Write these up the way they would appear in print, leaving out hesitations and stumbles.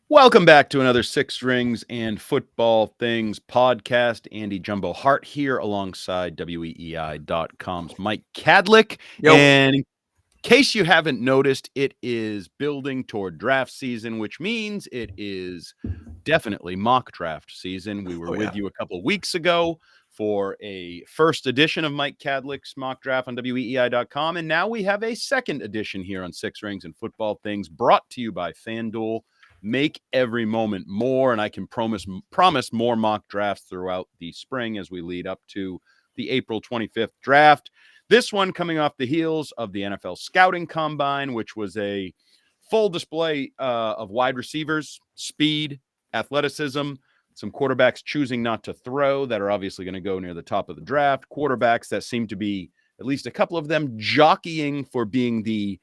Welcome back to another Six Rings and Football Things podcast. Andy Jumbo Hart here alongside weei.com's Mike Kadlick. Yo. And in case you haven't noticed, it is building toward draft season, which means it is definitely mock draft season. We were with you a couple weeks ago for a first edition of Mike Kadlick's mock draft on weei.com. And now we have a second edition here on Six Rings and Football Things, brought to you by FanDuel. Make every moment more, and I can promise more mock drafts throughout the spring as we lead up to the April 25th draft. This one coming off the heels of the NFL Scouting Combine, which was a full display of wide receivers, speed, athleticism, some quarterbacks choosing not to throw that are obviously going to go near the top of the draft, quarterbacks that seem to be, at least a couple of them, jockeying for being the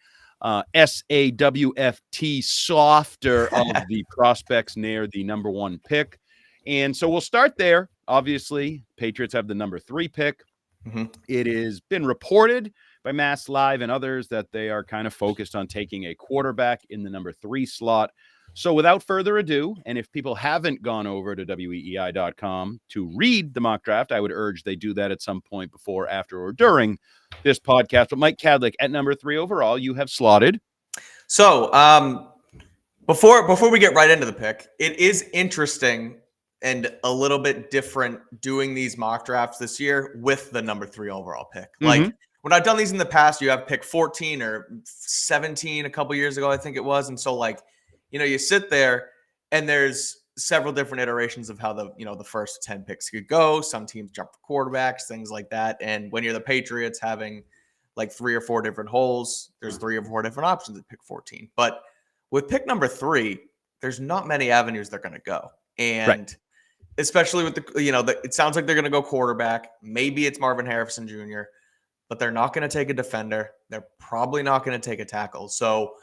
SAWFT softer of the prospects near the number one pick. And so we'll start there. Obviously, Patriots have the number 3 pick. Mm-hmm. It has been reported by Mass Live and others that they are kind of focused on taking a quarterback in the number 3 slot. So without further ado, and if people haven't gone over to weei.com to read the mock draft, I would urge they do that at some point before, after, or during this podcast. But Mike Kadlick, at number 3 overall, you have slotted. So before we get right into the pick, it is interesting and a little bit different doing these mock drafts this year with the number 3 overall pick. Mm-hmm. Like when I've done these in the past, you have pick 14 or 17 a couple years ago, I think it was. And so you sit there and there's several different iterations of how the first 10 picks could go. Some teams jump for quarterbacks, things like that. And when you're the Patriots having like 3 or 4 different holes, there's 3 or 4 different options at pick 14. But with pick number 3, there's not many avenues they're going to go. And especially with it sounds like they're going to go quarterback. Maybe it's Marvin Harrison Jr., but they're not going to take a defender. They're probably not going to take a tackle. So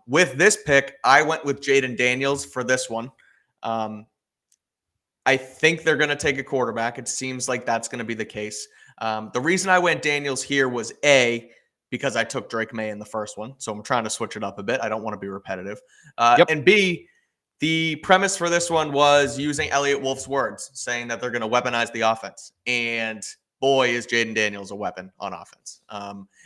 with this pick, I went with Jaden Daniels for this one. I think they're going to take a quarterback. It seems like that's going to be the case. The reason I went Daniels here was A, because I took Drake May in the first one. So I'm trying to switch it up a bit. I don't want to be repetitive. And B, the premise for this one was using Elliott Wolf's words, saying that they're going to weaponize the offense. And boy, is Jaden Daniels a weapon on offense.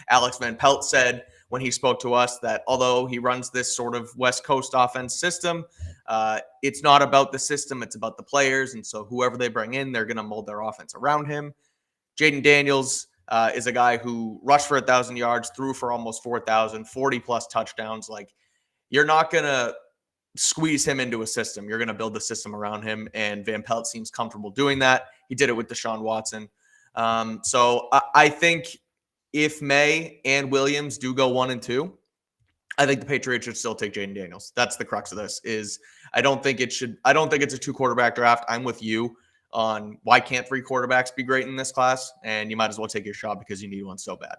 Alex Van Pelt said when he spoke to us that although he runs this sort of West Coast offense system, it's not about the system, it's about the players. And so whoever they bring in, they're going to mold their offense around him. Jaden Daniels is a guy who rushed for 1,000 yards, threw for almost 4,000, 40-plus touchdowns. Like, you're not going to squeeze him into a system. You're going to build the system around him, and Van Pelt seems comfortable doing that. He did it with Deshaun Watson. So I think if May and Williams do go 1 and 2, I think the Patriots should still take Jaden Daniels. That's the crux of this. I don't think it's a 2-quarterback draft. I'm with you on why can't 3 quarterbacks be great in this class, and you might as well take your shot because you need one so bad.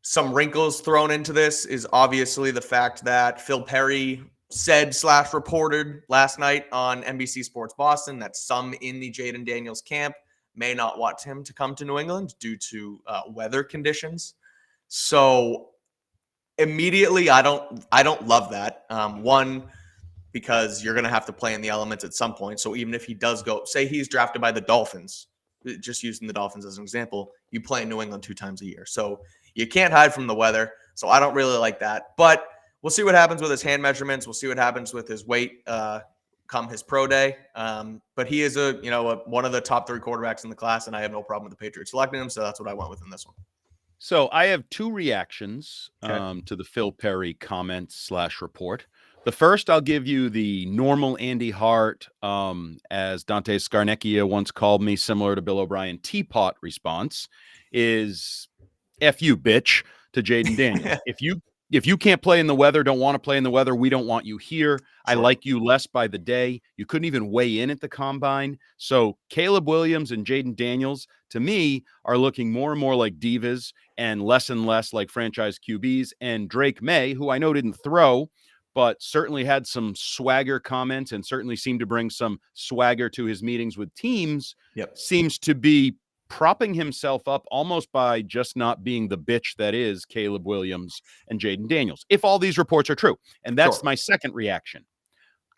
Some wrinkles thrown into this is obviously the fact that Phil Perry said/reported last night on NBC Sports Boston that some in the Jaden Daniels camp may not want him to come to New England due to weather conditions. So immediately, I don't love that. One, because you're going to have to play in the elements at some point. So even if he does go, say he's drafted by the Dolphins, just using the Dolphins as an example, you play in New England 2 times a year. So you can't hide from the weather. So I don't really like that. But we'll see what happens with his hand measurements. We'll see what happens with his weight come his pro day. But he is one of the top 3 quarterbacks in the class, and I have no problem with the Patriots selecting him. So that's what I went with in this one. So I have 2 reactions to the Phil Perry comment/report. The first, I'll give you the normal Andy Hart, as Dante Scarnecchia once called me, similar to Bill O'Brien, teapot response, is F you, bitch, to Jaden Daniels. If you can't play in the weather, don't want to play in the weather, we don't want you here. Sure. I like you less by the day. You couldn't even weigh in at the combine. So Caleb Williams and Jaden Daniels, to me, are looking more and more like divas and less like franchise QBs. And Drake May, who I know didn't throw, but certainly had some swagger comments and certainly seemed to bring some swagger to his meetings with teams, seems to be propping himself up almost by just not being the bitch that is Caleb Williams and Jaden Daniels, if all these reports are true. And that's my second reaction.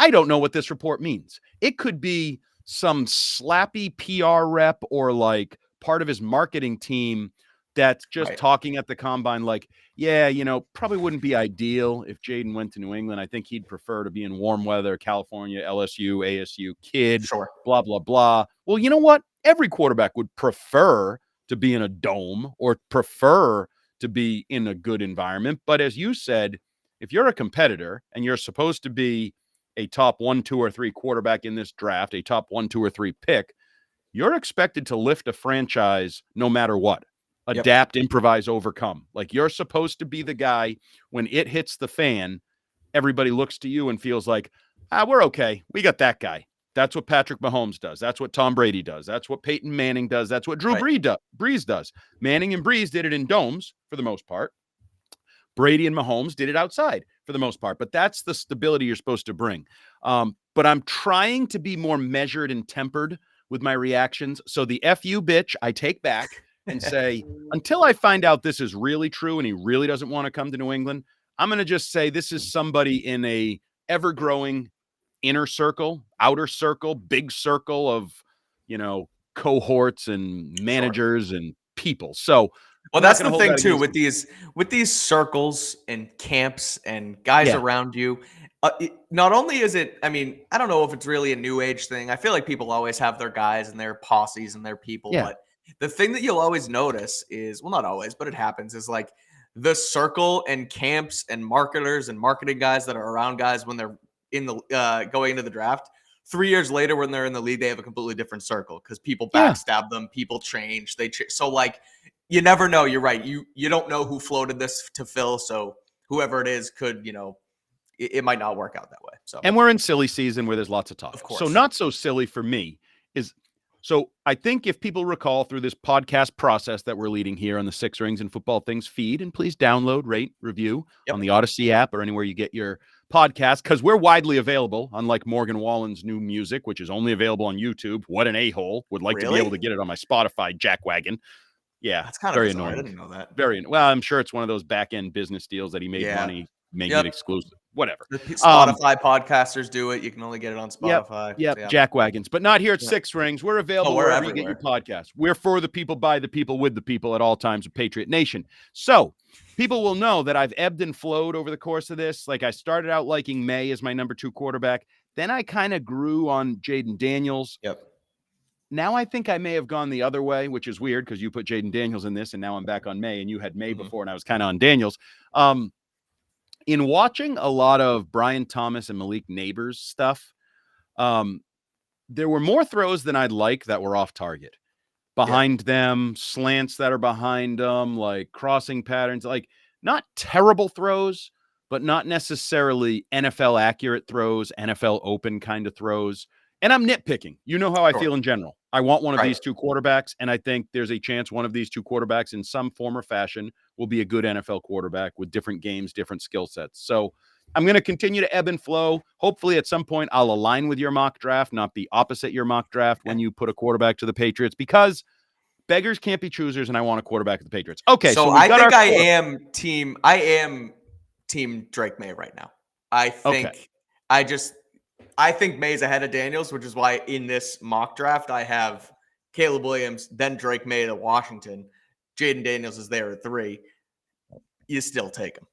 I don't know what this report means. It could be some slappy PR rep or like part of his marketing team that's just talking at the combine like, yeah, probably wouldn't be ideal if Jaden went to New England. I think he'd prefer to be in warm weather, California, LSU, ASU, kid, blah, blah, blah. Well, you know what? Every quarterback would prefer to be in a dome or prefer to be in a good environment. But as you said, if you're a competitor and you're supposed to be a top 1, 2, or 3 quarterback in this draft, a top 1, 2, or 3 pick, you're expected to lift a franchise no matter what. Adapt, improvise, overcome. Like, you're supposed to be the guy when it hits the fan, everybody looks to you and feels like, we're okay. We got that guy. That's what Patrick Mahomes does. That's what Tom Brady does. That's what Peyton Manning does. That's what Drew Brees does. Manning and Brees did it in domes for the most part. Brady and Mahomes did it outside for the most part, but that's the stability you're supposed to bring. But I'm trying to be more measured and tempered with my reactions. So the F you bitch, I take back and say, until I find out this is really true and he really doesn't want to come to New England, I'm going to just say this is somebody in a ever-growing inner circle, outer circle, big circle of, cohorts and managers and people. So, well, that's the thing too with these circles and camps and guys around you. Not only is it, I mean, I don't know if it's really a new age thing. I feel like people always have their guys and their posses and their people, but the thing that you'll always notice is, well, not always, but it happens, is like the circle and camps and marketers and marketing guys that are around guys when they're in the going into the draft. 3 years later, when they're in the league, they have a completely different circle because people backstab them, people change. So like, you never know. You're right. You don't know who floated this to Phil, so whoever it is could, it might not work out that way. So, and we're in silly season where there's lots of talk. Of course. So not so silly for me is, so I think if people recall through this podcast process that we're leading here on the Six Rings and Football Things feed, and please download, rate, review on the Odyssey app or anywhere you get your podcast, because we're widely available, unlike Morgan Wallen's new music, which is only available on YouTube. What an a-hole. Would like to be able to get it on my Spotify jackwagon. Yeah, that's kind of very bizarre. annoying. I didn't know that. Well, I'm sure it's one of those back-end business deals that he made money making it exclusive. Whatever. The Spotify podcasters do it. You can only get it on Spotify. Yep. Jackwagons, but not here at Six Rings. We're available wherever you get your podcast. We're for the people, by the people, with the people at all times of Patriot Nation. So people will know that I've ebbed and flowed over the course of this. Like, I started out liking May as my number 2 quarterback. Then I kind of grew on Jaden Daniels. Now I think I may have gone the other way, which is weird because you put Jaden Daniels in this, and now I'm back on May, and you had May before, and I was kind of on Daniels. In watching a lot of Brian Thomas and Malik Neighbors stuff, there were more throws than I'd like that were off target. Behind them, slants that are behind them, like crossing patterns, like not terrible throws, but not necessarily NFL accurate throws, NFL open kind of throws. And I'm nitpicking. You know how I feel in general. I want one of these 2 quarterbacks, and I think there's a chance one of these 2 quarterbacks in some form or fashion will be a good NFL quarterback with different games, different skill sets. So I'm going to continue to ebb and flow. Hopefully at some point I'll align with your mock draft, not be opposite your mock draft when you put a quarterback to the Patriots, because beggars can't be choosers, and I want a quarterback at the Patriots. Okay, so I think I am team Drake May right now. I think I think May's ahead of Daniels, which is why in this mock draft I have Caleb Williams, then Drake May to Washington. Jaden Daniels is there at 3. You still take him.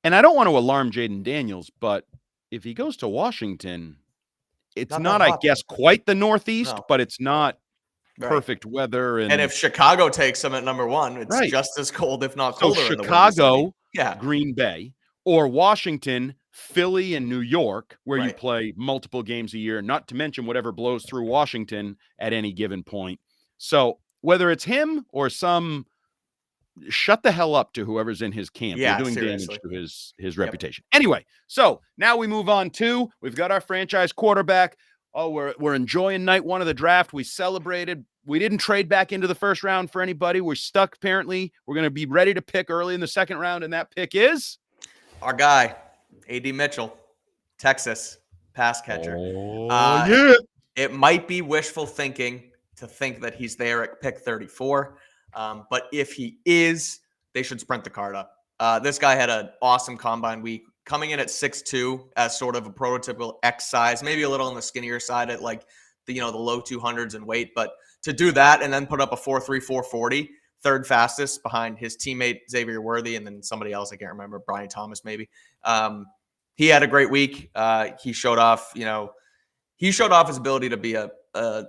And I don't want to alarm Jaden Daniels, but if he goes to Washington, it's not I guess, quite the Northeast, but it's not perfect weather. And if Chicago takes him at number 1, it's just as cold, if not colder. So Chicago, Green Bay, or Washington, Philly, and New York, where you play multiple games a year, not to mention whatever blows through Washington at any given point. So whether it's him or some shut the hell up to whoever's in his camp, you're doing damage to his reputation. Anyway, so now we move on to, we've got our franchise quarterback. Oh, we're enjoying night 1 of the draft. We celebrated. We didn't trade back into the first round for anybody. We're stuck, apparently. We're going to be ready to pick early in the second round, and that pick is our guy, A.D. Mitchell, Texas, pass catcher. Yeah. It might be wishful thinking to think that he's there at pick 34. But if he is, they should sprint the card up. This guy had an awesome combine week, coming in at 6'2" as sort of a prototypical X size, maybe a little on the skinnier side at like the low 200s in weight. But to do that and then put up a 4.3, 4.40, third fastest behind his teammate Xavier Worthy and then somebody else I can't remember, Brian Thomas maybe. He had a great week. He showed off his ability to be a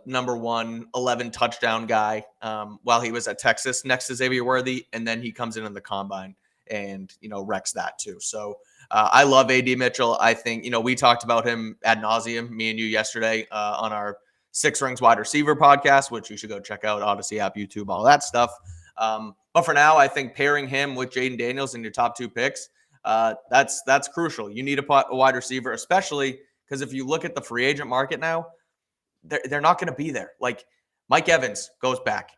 number 1 11 touchdown guy while he was at Texas next to Xavier Worthy, and then he comes in the combine and wrecks that too. So I love AD Mitchell. I think we talked about him ad nauseum, me and you yesterday on our Six Rings Wide Receiver podcast, which you should go check out, Odyssey app, YouTube, all that stuff. But for now, I think pairing him with Jaden Daniels in your top 2 picks, that's crucial. You need a wide receiver, especially because if you look at the free agent market now, they're not going to be there. Like Mike Evans goes back,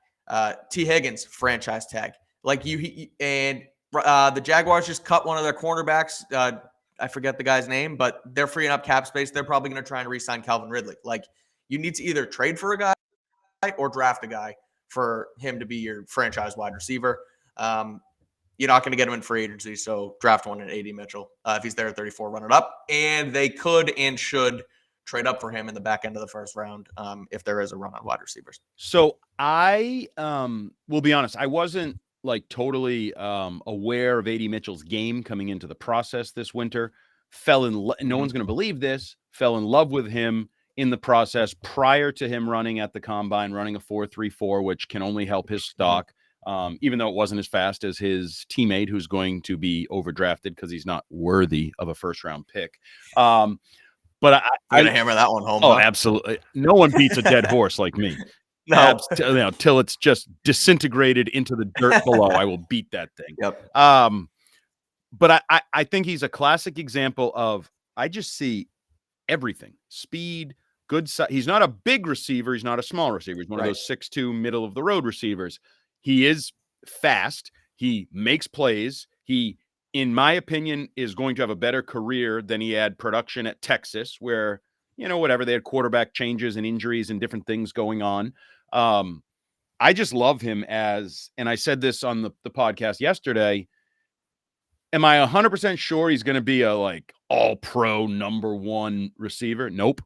T. Higgins franchise tag. Like the Jaguars just cut one of their cornerbacks. I forget the guy's name, but they're freeing up cap space. They're probably going to try and re-sign Calvin Ridley. Like you need to either trade for a guy or draft a guy for him to be your franchise wide receiver. You're not going to get him in free agency, so draft one at AD Mitchell. If he's there at 34, run it up. And they could and should trade up for him in the back end of the first round if there is a run on wide receivers. So I will be honest, I wasn't like totally aware of AD Mitchell's game coming into the process this winter. No one's going to believe this, fell in love with him in the process prior to him running at the combine, running a 4.34, which can only help his stock. Even though it wasn't as fast as his teammate who's going to be overdrafted because he's not worthy of a first-round pick. But I'm going to hammer that one home. Oh, absolutely. No one beats a dead horse like me. No. Till it's just disintegrated into the dirt below, I will beat that thing. Yep. But I think he's a classic example of, I just see everything. Speed, good size. He's not a big receiver. He's not a small receiver. He's one of those 6'2", middle-of-the-road receivers. He is fast. He makes plays. He, in my opinion, is going to have a better career than he had production at Texas, where, whatever, they had quarterback changes and injuries and different things going on. I just love him and I said this on the podcast yesterday, am I 100% sure he's going to be a all-pro number 1 receiver? Nope.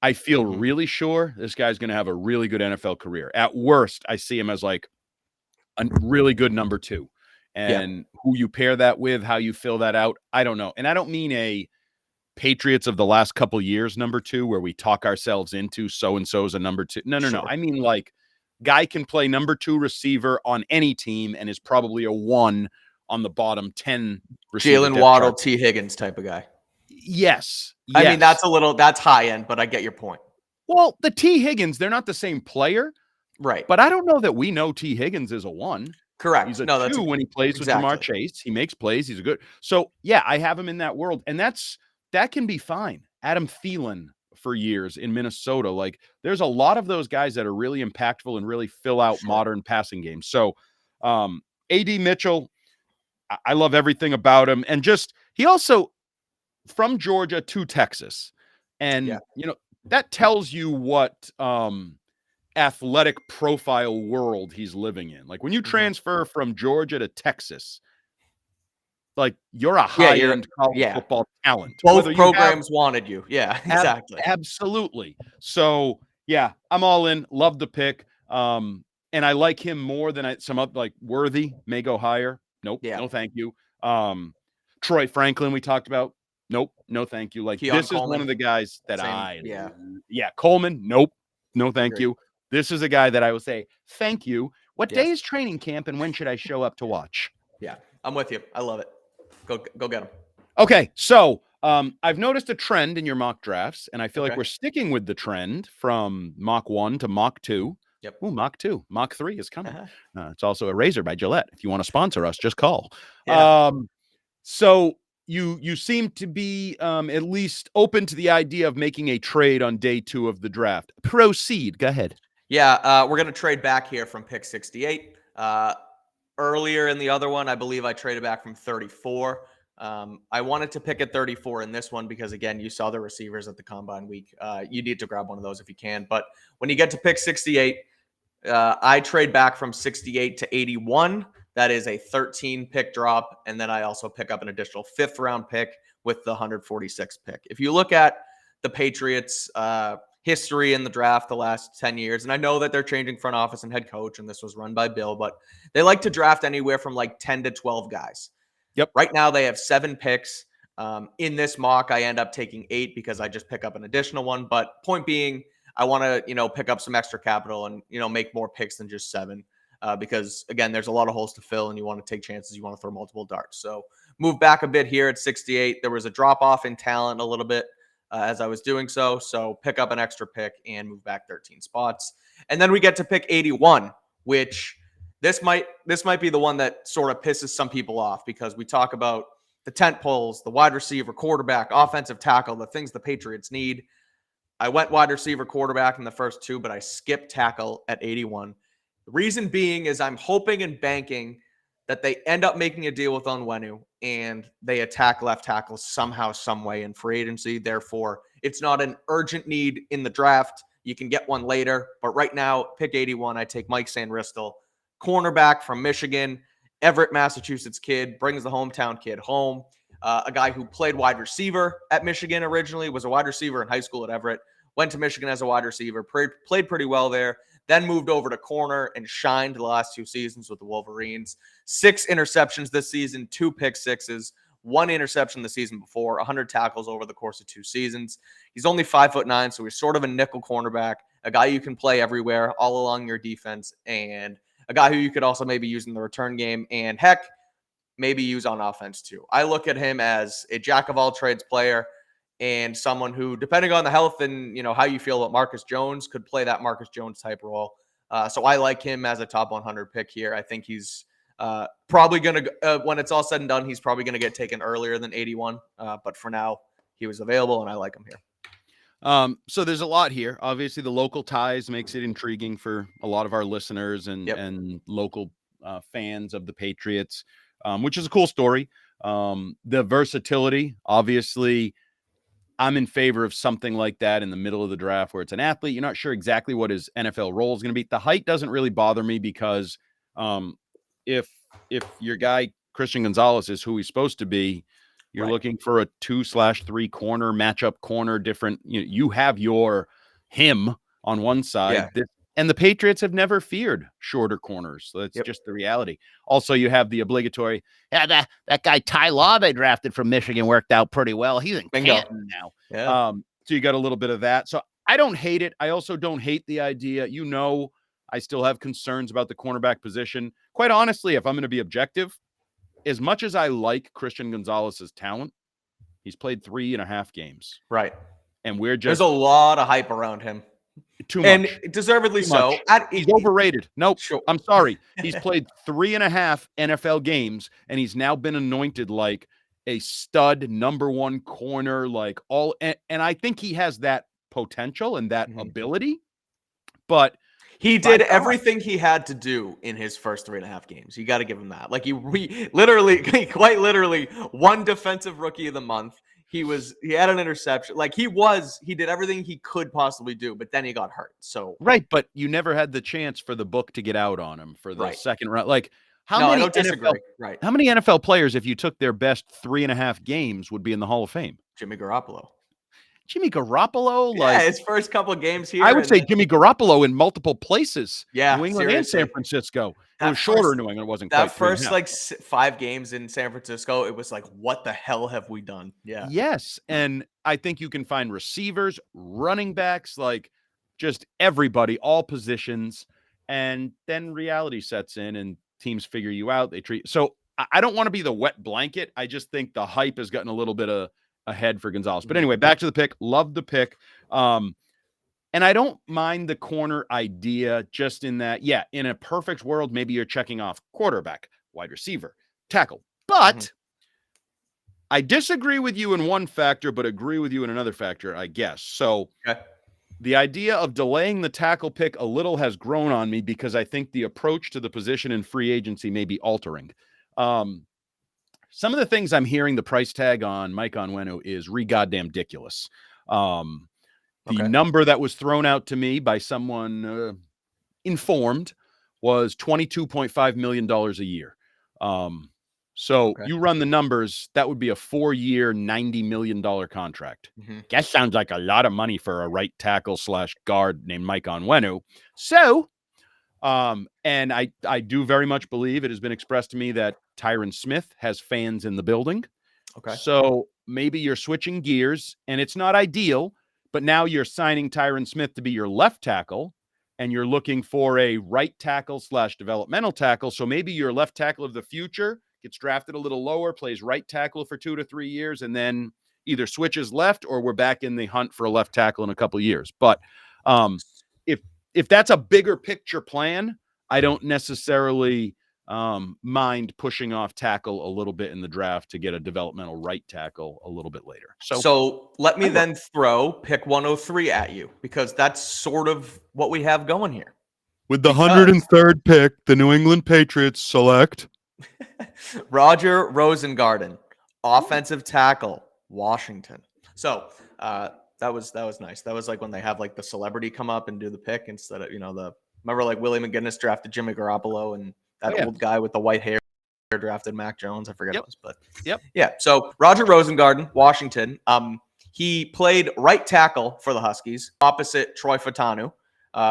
I feel really sure this guy's going to have a really good NFL career. At worst, I see him as a really good number 2. And who you pair that with, how you fill that out, I don't know. And I don't mean a Patriots of the last couple years number 2 where we talk ourselves into so-and-so's a number 2. No. I mean guy can play number 2 receiver on any team and is probably a 1 on the bottom 10 receiver. Jalen Waddle, T. Higgins type of guy. Yes. I mean, that's high end, but I get your point. Well, the T. Higgins, they're not the same player. Right. But I don't know that we know T. Higgins is a 1. Correct. He's a 2 when he plays with Jamar Chase. He makes plays. He's a good. So, yeah, I have him in that world. And that can be fine. Adam Thielen for years in Minnesota. There's a lot of those guys that are really impactful and really fill out modern passing games. So, AD Mitchell, I love everything about him. And he also, from Georgia to Texas. And, that tells you what athletic profile world he's living in. When you transfer from Georgia to Texas, you're a high-end college football talent. Both programs wanted you. Yeah, exactly. Absolutely. So, yeah, I'm all in. Love the pick. And I like him more than some other, Worthy may go higher. Nope. No, thank you. Troy Franklin, we talked about. Nope. No, thank you. This is one of the guys that Coleman. Nope. No, thank you. This is a guy that I will say, thank you. What day is training camp and when should I show up to watch? Yeah, I'm with you. I love it. Go get him. Okay, so I've noticed a trend in your mock drafts, and I feel like we're sticking with the trend from mock 1 to mock 2. Yep. Ooh, mock 2. Mock 3 is coming. It's also a razor by Gillette. If you want to sponsor us, just call. Yeah. So you seem to be at least open to the idea of making a trade on day 2 of the draft. Proceed. Go ahead. Yeah, we're going to trade back here from pick 68. Earlier in the other one, I believe I traded back from 34. I wanted to pick at 34 in this one because, again, you saw the receivers at the combine week. You need to grab one of those if you can. But when you get to pick 68, I trade back from 68 to 81. That is a 13 pick drop. And then I also pick up an additional 5th round pick with the 146th pick. If you look at the Patriots' history in the draft the last 10 years, and I know that they're changing front office and head coach, and this was run by Bill, but they like to draft anywhere from like 10 to 12 guys. Yep. Right now they have 7 picks. In this mock, I end up taking 8 because I just pick up an additional one. But point being, I want to, pick up some extra capital and, make more picks than just 7. Because again, there's a lot of holes to fill and you want to take chances. You want to throw multiple darts. So move back a bit here at 68. There was a drop off in talent a little bit as I was doing so. So pick up an extra pick and move back 13 spots. And then we get to pick 81, which this might be the one that sort of pisses some people off because we talk about the tent poles, the wide receiver, quarterback, offensive tackle, the things the Patriots need. I went wide receiver, quarterback in the first 2, but I skipped tackle at 81. The reason being is I'm hoping and banking that they end up making a deal with Onwenu and they attack left tackle somehow, some way in free agency. Therefore, it's not an urgent need in the draft. You can get one later. But right now, pick 81, I take Mike Sandristel, cornerback from Michigan, Everett, Massachusetts kid, brings the hometown kid home. A guy who played wide receiver at Michigan originally, was a wide receiver in high school at Everett, went to Michigan as a wide receiver, played pretty well there, then moved over to corner and shined the last 2 seasons with the Wolverines. 6 interceptions this season, 2 pick sixes, 1 interception the season before, 100 tackles over the course of 2 seasons. He's only 5'9", so he's sort of a nickel cornerback, a guy you can play everywhere, all along your defense, and a guy who you could also maybe use in the return game, and heck, maybe use on offense too. I look at him as a jack of all trades player and someone who, depending on the health and how you feel about Marcus Jones, could play that Marcus Jones type role. So I like him as a top 100 pick here. I think he's probably going to, when it's all said and done, he's probably going to get taken earlier than 81. But for now, he was available and I like him here. So there's a lot here. Obviously, the local ties makes it intriguing for a lot of our listeners and local fans of the Patriots, which is a cool story. The versatility, obviously, I'm in favor of something like that in the middle of the draft where it's an athlete. You're not sure exactly what his NFL role is going to be. The height doesn't really bother me because if your guy Christian Gonzalez is who he's supposed to be, you're looking for a 2/3 corner matchup corner. Different. You have your him on one side. Yeah. And the Patriots have never feared shorter corners. So that's just the reality. Also, you have the obligatory, that guy Ty Law they drafted from Michigan worked out pretty well. He's in Canton now. Yeah. So you got a little bit of that. So I don't hate it. I also don't hate the idea. I still have concerns about the cornerback position. Quite honestly, if I'm going to be objective, as much as I like Christian Gonzalez's talent, he's played 3.5 games. Right. And there's a lot of hype around him. Too much. And deservedly so. He's overrated. Nope. Sure. I'm sorry. He's played 3.5 NFL games, and he's now been anointed like a stud #1 corner, and I think he has that potential and that ability. But he did everything he had to do in his first 3.5 games. You got to give him that. Like he quite literally won Defensive Rookie of the Month. He had an interception. Like he did everything he could possibly do, but then he got hurt. So right, but you never had the chance for the book to get out on him for the second round. Like I don't disagree. Right. How many NFL players, if you took their best 3.5 games, would be in the Hall of Fame? Jimmy Garoppolo. Yeah, his first couple games here. I would say Jimmy Garoppolo in multiple places. Yeah, New England and San Francisco. It was shorter in New England. It wasn't that quite first 5 games in San Francisco. It was like, what the hell have we done? Yeah. Yes, and I think you can find receivers, running backs, like just everybody, all positions, and then reality sets in and teams figure you out. So I don't want to be the wet blanket. I just think the hype has gotten a little bit ahead for Gonzalez. But anyway, back to the pick. Love the pick. And I don't mind the corner idea just in that, in a perfect world, maybe you're checking off quarterback, wide receiver, tackle. But I disagree with you in one factor, but agree with you in another factor, I guess. So the idea of delaying the tackle pick a little has grown on me because I think the approach to the position in free agency may be altering. some of the things I'm hearing the price tag on Mike Onwenu is goddamn ridiculous. The number that was thrown out to me by someone informed was $22.5 million a year. So you run the numbers, that would be a 4-year, $90 million contract. That sounds like a lot of money for a right tackle / guard named Mike Onwenu. So, and I do very much believe it has been expressed to me that Tyron Smith has fans in the building. So maybe you're switching gears, and it's not ideal, but now you're signing Tyron Smith to be your left tackle, and you're looking for a right tackle / developmental tackle. So maybe your left tackle of the future gets drafted a little lower, plays right tackle for 2 to 3 years, and then either switches left or we're back in the hunt for a left tackle in a couple of years. But if that's a bigger picture plan, I don't necessarily mind pushing off tackle a little bit in the draft to get a developmental right tackle a little bit later. So let me then throw pick 103 at you, because that's sort of what we have going here. With the 103rd pick, the New England Patriots select Roger Rosengarten, offensive tackle, Washington. So that was nice. That was like when they have like the celebrity come up and do the pick instead of, remember like Willie McGinnis drafted Jimmy Garoppolo and that old guy with the white hair drafted Mac Jones. I forget what it was, but yeah. So Roger Rosengarten, Washington. He played right tackle for the Huskies, opposite Troy Fautanu,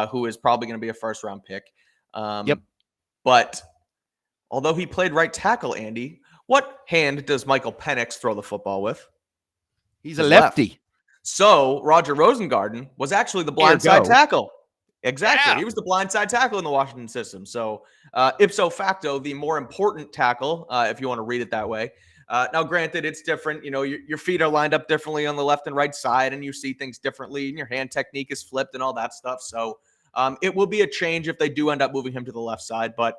who is probably going to be a first-round pick. But although he played right tackle, Andy, what hand does Michael Penix throw the football with? He's a lefty. Left. So Roger Rosengarten was actually the blindside tackle. Exactly. Yeah. He was the blindside tackle in the Washington system. So ipso facto, the more important tackle, if you want to read it that way. Now, granted, it's different. Your feet are lined up differently on the left and right side, and you see things differently, and your hand technique is flipped and all that stuff. So it will be a change if they do end up moving him to the left side. But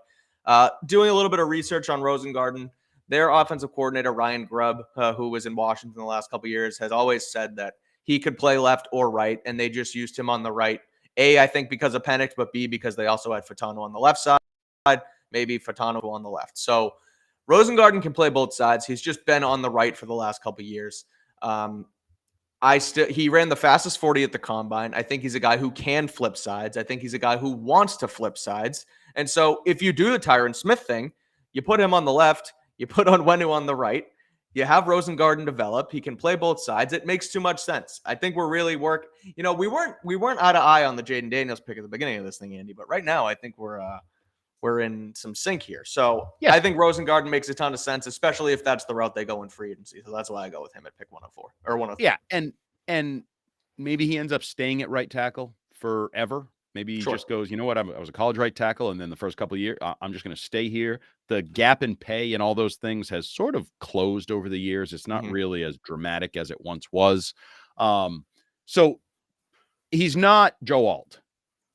doing a little bit of research on Rosengarten, their offensive coordinator, Ryan Grubb, who was in Washington the last couple of years, has always said that he could play left or right, and they just used him on the right. A, I think because of Penix, but B, because they also had Fautanu on the left side, maybe Fautanu on the left. So Rosengarten can play both sides. He's just been on the right for the last couple of years. He ran the fastest 40 at the combine. I think he's a guy who can flip sides. I think he's a guy who wants to flip sides. And so if you do the Tyron Smith thing, you put him on the left, you put Onwenu on the right, you have Rosengarten develop. He can play both sides. It makes too much sense. I think we're really we weren't out of eye on the Jaden Daniels pick at the beginning of this thing, Andy. But right now, I think we're in some sync here. So I think Rosengarten makes a ton of sense, especially if that's the route they go in free agency. So that's why I go with him at pick 104 or 103. Yeah, and maybe he ends up staying at right tackle forever. Maybe he just goes, you know what, I was a college right tackle, and then the first couple of years, I'm just going to stay here. The gap in pay and all those things has sort of closed over the years. It's not really as dramatic as it once was. So he's not Joe Alt.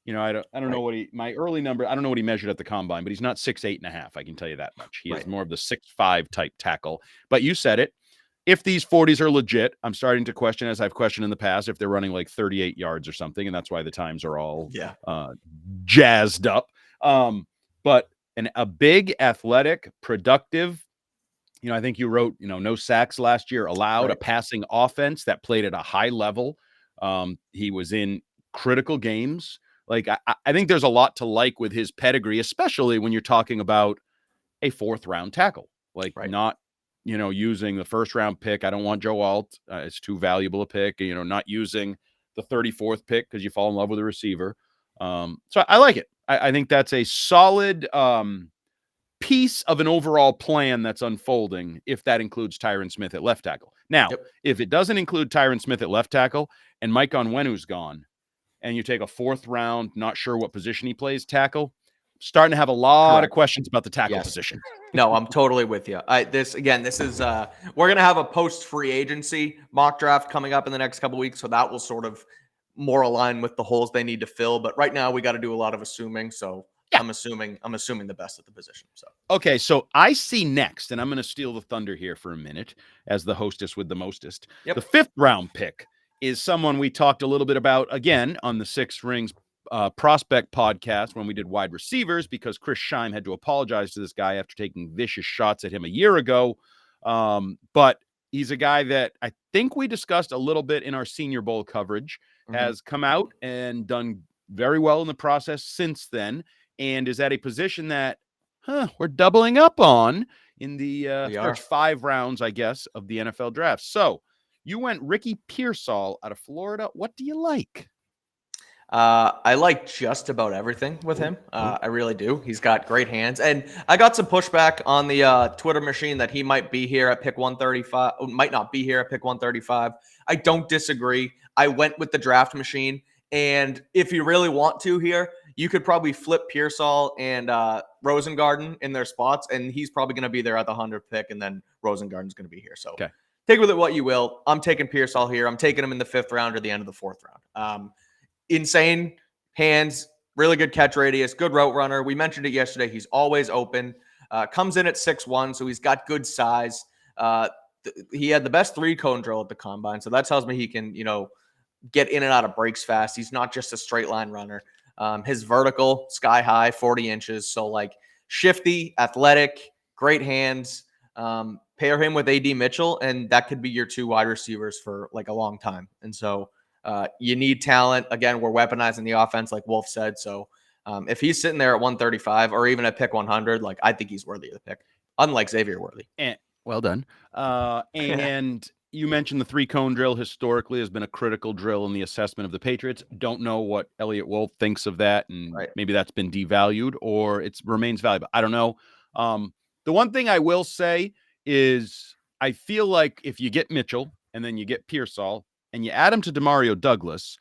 I don't know what my early number, I don't know what he measured at the combine, but he's not 6'8.5". I can tell you that much. He is more of the 6'5" type tackle. But you said it. If these 40s are legit, I'm starting to question, as I've questioned in the past, if they're running like 38 yards or something, and that's why the times are all jazzed up. But a big, athletic, productive, I think you wrote, no sacks last year allowed, a passing offense that played at a high level. He was in critical games. Like, I think there's a lot to like with his pedigree, especially when you're talking about a 4th-round tackle. Like, not using the 1st-round pick. I don't want Joe Alt. It's too valuable a pick. Not using the 34th pick because you fall in love with a receiver. So I like it. I think that's a solid piece of an overall plan that's unfolding, if that includes Tyron Smith at left tackle. Now, if it doesn't include Tyron Smith at left tackle and Mike Onwenu's gone, and you take a 4th-round, not sure what position he plays, tackle, starting to have a lot of questions about the tackle position. No, I'm totally with you. This is we're gonna have a post free agency mock draft coming up in the next couple of weeks, so that will sort of more align with the holes they need to fill. But right now, we got to do a lot of assuming. So I'm assuming the best at the position. So okay, so I see next, and I'm going to steal the thunder here for a minute as the hostess with the mostest. The 5th-round pick is someone we talked a little bit about again on the Six Rings prospect podcast when we did wide receivers, because Chris Scheim had to apologize to this guy after taking vicious shots at him a year ago. But he's a guy that I think we discussed a little bit in our Senior Bowl coverage, has come out and done very well in the process since then, and is at a position that we're doubling up on in the first 5 rounds, I guess, of the NFL draft. So you went Ricky Pearsall out of Florida. What do you like? I like just about everything with him. I really do. He's got great hands. And I got some pushback on the Twitter machine that he might be here at pick 135, might not be here at pick 135. I don't disagree. I went with the draft machine. And if you really want to here, you could probably flip Pearsall and Rosengarten in their spots, and he's probably going to be there at the 100th pick, and then Rosengarten's going to be here. So take with it what you will. I'm taking Pearsall here. I'm taking him in the 5th round or the end of the 4th round. Insane hands, really good catch radius, good route runner. We mentioned it yesterday. He's always open. Comes in at 6'1", so he's got good size. He had the best 3-cone drill at the combine, so that tells me he can, get in and out of breaks fast. He's not just a straight line runner. His vertical, sky high, 40 inches. So, shifty, athletic, great hands. Pair him with A.D. Mitchell, and that could be your 2 wide receivers for, a long time. And so you need talent. Again, we're weaponizing the offense, like Wolf said. So if he's sitting there at 135 or even at pick 100, I think he's worthy of the pick, unlike Xavier Worthy. And, well done. And you mentioned the 3-cone drill historically has been a critical drill in the assessment of the Patriots. Don't know what Elliot Wolf thinks of that, and maybe that's been devalued or it remains valuable. I don't know. The one thing I will say is I feel like if you get Mitchell and then you get Pearsall and you add him to Demario Douglas,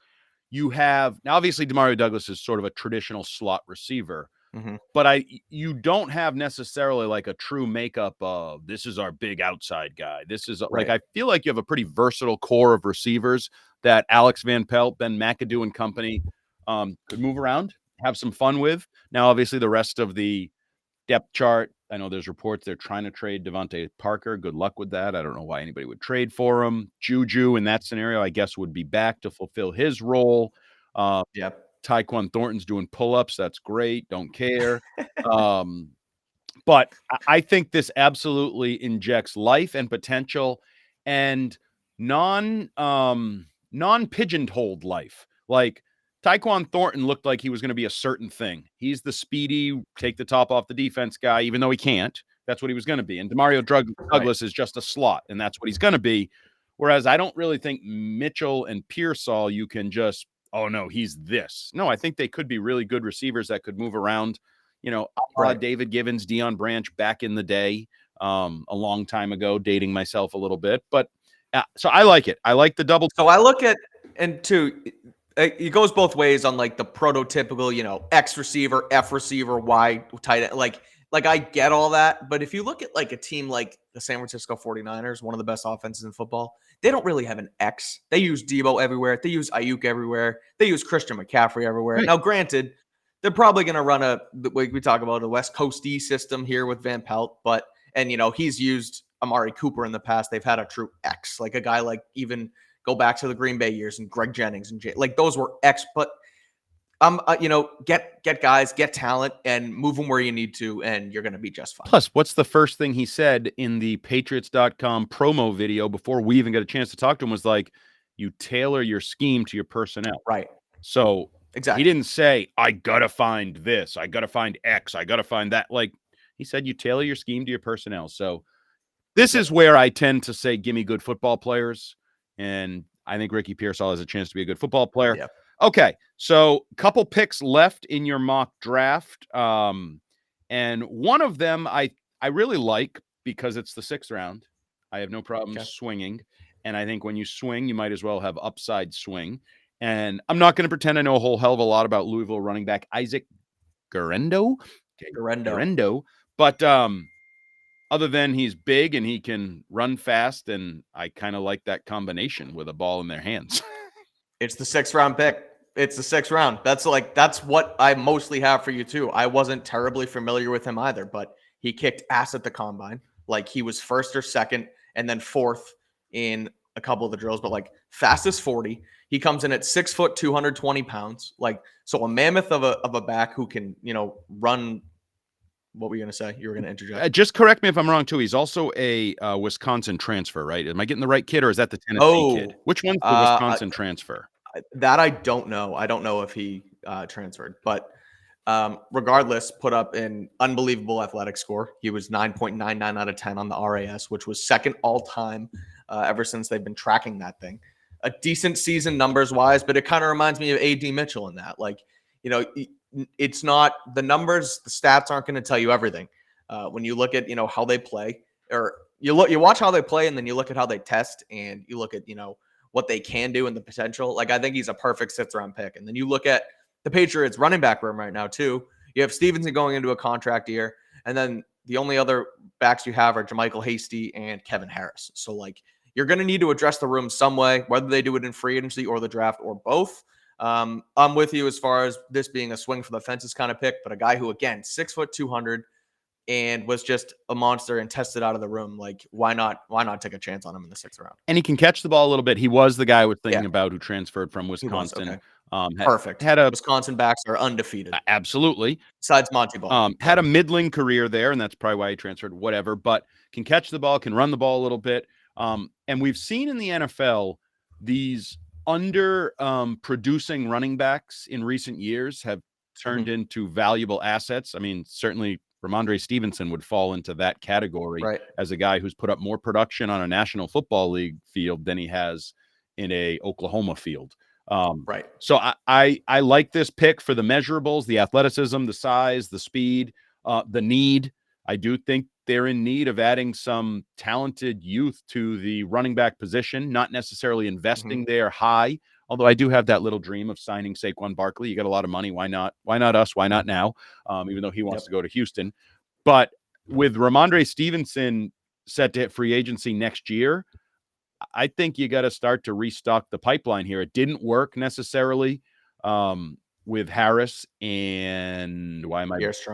you have now obviously Demario Douglas is sort of a traditional slot receiver, but you don't have necessarily a true makeup of this is our big outside guy. This is I feel like you have a pretty versatile core of receivers that Alex Van Pelt, Ben McAdoo and company could move around, have some fun with. Now, obviously, the rest of the depth chart, I know there's reports they're trying to trade Devontae Parker. Good luck with that. I don't know why anybody would trade for him. Juju in that scenario, I guess, would be back to fulfill his role. Tyquan Thornton's doing pull-ups. That's great. Don't care. But I think this absolutely injects life and potential and non-pigeonholed life. Tyquan Thornton looked like he was going to be a certain thing. He's the speedy, take the top off the defense guy, even though he can't. That's what he was going to be. And Demario Douglas is just a slot, and that's what he's going to be. Whereas I don't really think Mitchell and Pearsall, you can just, oh, no, he's this. No, I think they could be really good receivers that could move around. David Givens, Deion Branch back in the day, a long time ago, dating myself a little bit. But so I like it. I like the double. So I look at, and two, it goes both ways on the prototypical, X receiver, F receiver, Y tight end. I get all that. But if you look at a team like the San Francisco 49ers, one of the best offenses in football, they don't really have an X. They use Debo everywhere. They use Ayuk everywhere. They use Christian McCaffrey everywhere. Now, granted, they're probably going to run we talk about a West Coast-y system here with Van Pelt, and he's used Amari Cooper in the past. They've had a true X, a guy even go back to the Green Bay years and Greg Jennings and those were X, but get guys, get talent and move them where you need to, and you're going to be just fine. Plus, what's the first thing he said in the Patriots.com promo video before we even got a chance to talk to him was you tailor your scheme to your personnel. Right. So exactly. He didn't say, I got to find this. I got to find X. I got to find that. He said, you tailor your scheme to your personnel. So this is where I tend to say, give me good football players. And I think Ricky Pearsall has a chance to be a good football player. Yeah. Okay. So couple picks left in your mock draft. And one of them I really like because it's the 6th round. I have no problem swinging. And I think when you swing, you might as well have upside swing. And I'm not going to pretend I know a whole hell of a lot about Louisville running back Isaac Guerendo. But other than he's big and he can run fast, and I kind of like that combination with a ball in their hands. It's the 6th round pick. It's the 6th round. That's what I mostly have for you too. I wasn't terribly familiar with him either, but he kicked ass at the combine. He was 1st or 2nd and then 4th in a couple of the drills, but fastest 40. He comes in at 6 foot, 220 pounds. So a mammoth of a back who can, run What were you going to say? You were going to interject. Just correct me if I'm wrong, too. He's also a Wisconsin transfer, right? Am I getting the right kid, or is that the Tennessee kid? Which one's the Wisconsin transfer? That I don't know. I don't know if he transferred, but regardless, put up an unbelievable athletic score. He was 9.99 out of 10 on the RAS, which was second all time ever since they've been tracking that thing. A decent season numbers wise, but it kind of reminds me of AD Mitchell in that. Like, you know, it's not the numbers, the stats aren't going to tell you everything. When you look at, you know, how they play, or you watch how they play, and then you look at how they test, and you look at, you know, what they can do and the potential. Like, I think he's a perfect sixth round pick. And then you look at the Patriots running back room right now too. You have Stevenson going into a contract year, and then the only other backs you have are JaMychal Hasty and Kevin Harris. So like, you're going to need to address the room some way, whether they do it in free agency or the draft or both. I'm with you as far as this being a swing for the fences kind of pick, but a guy who, again, 6', 200, and was just a monster and tested out of the room. Like, why not take a chance on him in the 6th round? And he can catch the ball a little bit. He was the guy I was thinking about who transferred from Wisconsin. Okay. Perfect. Wisconsin backs are undefeated. Absolutely. Besides Monty Ball. Had a middling career there, and that's probably why he transferred, whatever, but can catch the ball, can run the ball a little bit. And we've seen in the NFL these producing running backs in recent years have turned into valuable assets. I mean, certainly Ramondre Stevenson would fall into that category as a guy who's put up more production on a National Football League field than he has in a Oklahoma field. So I like this pick for the measurables, the athleticism, the size, the speed, the need. I do think they're in need of adding some talented youth to the running back position, not necessarily investing there high. Although I do have that little dream of signing Saquon Barkley. You got a lot of money. Why not? Why not us? Why not now? Even though he wants to go to Houston. But with Ramondre Stevenson set to hit free agency next year, I think you got to start to restock the pipeline here. It didn't work necessarily with Harris and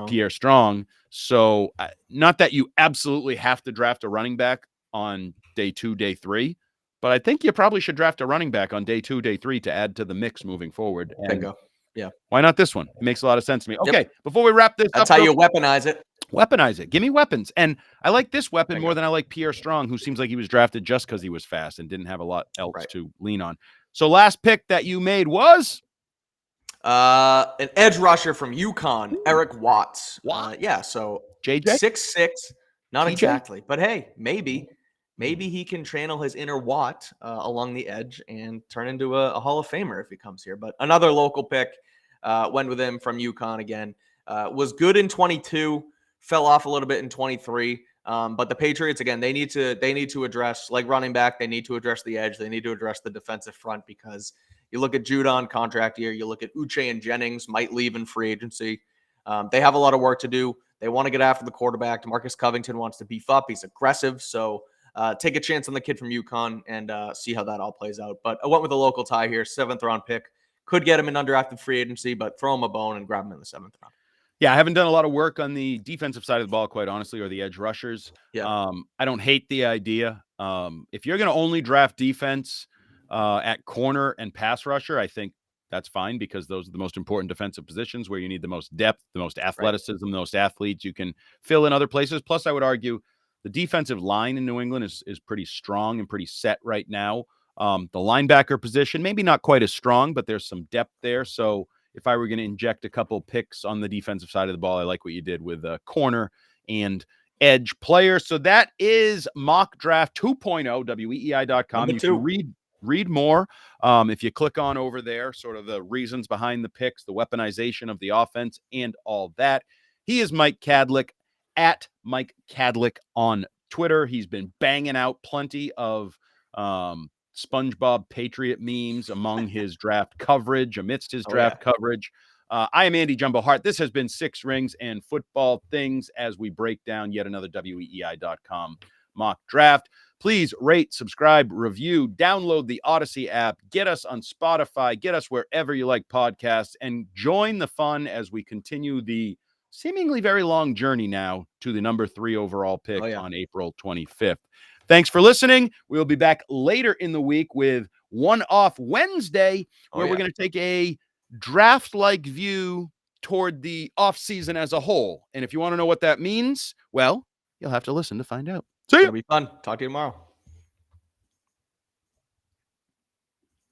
Pierre Strong. So not that you absolutely have to draft a running back on day 2, day 3, but I think you probably should draft a running back on day 2, day 3 to add to the mix moving forward. And bingo. Yeah. Why not this one? It makes a lot of sense to me. Okay, before we wrap this up. That's how you weaponize it. Weaponize it. Give me weapons. And I like this weapon more than I like Pierre Strong, who seems like he was drafted just because he was fast and didn't have a lot else to lean on. So last pick that you made was? An edge rusher from UConn, Eric Watts. So JJ? 6'6", not TJ? Exactly. But hey, maybe he can channel his inner Watt along the edge and turn into a Hall of Famer if he comes here. But another local pick, went with him from UConn again. Was good in 22, fell off a little bit in 23. But the Patriots, again, they need to address, like running back, they need to address the edge. They need to address the defensive front, because you look at Judon contract year, you look at Uche and Jennings might leave in free agency. They have a lot of work to do. They want to get after the quarterback. DeMarcus Covington wants to beef up. He's aggressive. So take a chance on the kid from UConn and see how that all plays out. But I went with a local tie here, 7th round pick. Could get him in undrafted free agency, but throw him a bone and grab him in the 7th round. Yeah, I haven't done a lot of work on the defensive side of the ball, quite honestly, or the edge rushers. I don't hate the idea. If you're going to only draft defense at corner and pass rusher, I think that's fine, because those are the most important defensive positions where you need the most depth, the most athleticism, the most athletes. You can fill in other places. Plus, I would argue the defensive line in New England is pretty strong and pretty set right now. The linebacker position, maybe not quite as strong, but there's some depth there. So if I were going to inject a couple picks on the defensive side of the ball, I like what you did with corner and edge player. So that is Mock Draft 2.0, weei.com. You can read more if you click on over there, sort of the reasons behind the picks, the weaponization of the offense, and all that. He is Mike Kadlick, at Mike Kadlick on Twitter. He's been banging out plenty of SpongeBob Patriot memes among his draft coverage, amidst his draft coverage. I am Andy Jumbo Hart. This has been Six Rings and Football Things as we break down yet another weei.com mock draft. Please rate, subscribe, review, download the Odyssey app, get us on Spotify, get us wherever you like podcasts, and join the fun as we continue the seemingly very long journey now to the number 3 overall pick on April 25th. Thanks for listening. We'll be back later in the week with One Off Wednesday, where we're going to take a draft-like view toward the offseason as a whole. And if you want to know what that means, well, you'll have to listen to find out. See It's ya. going to be fun. Talk to you tomorrow.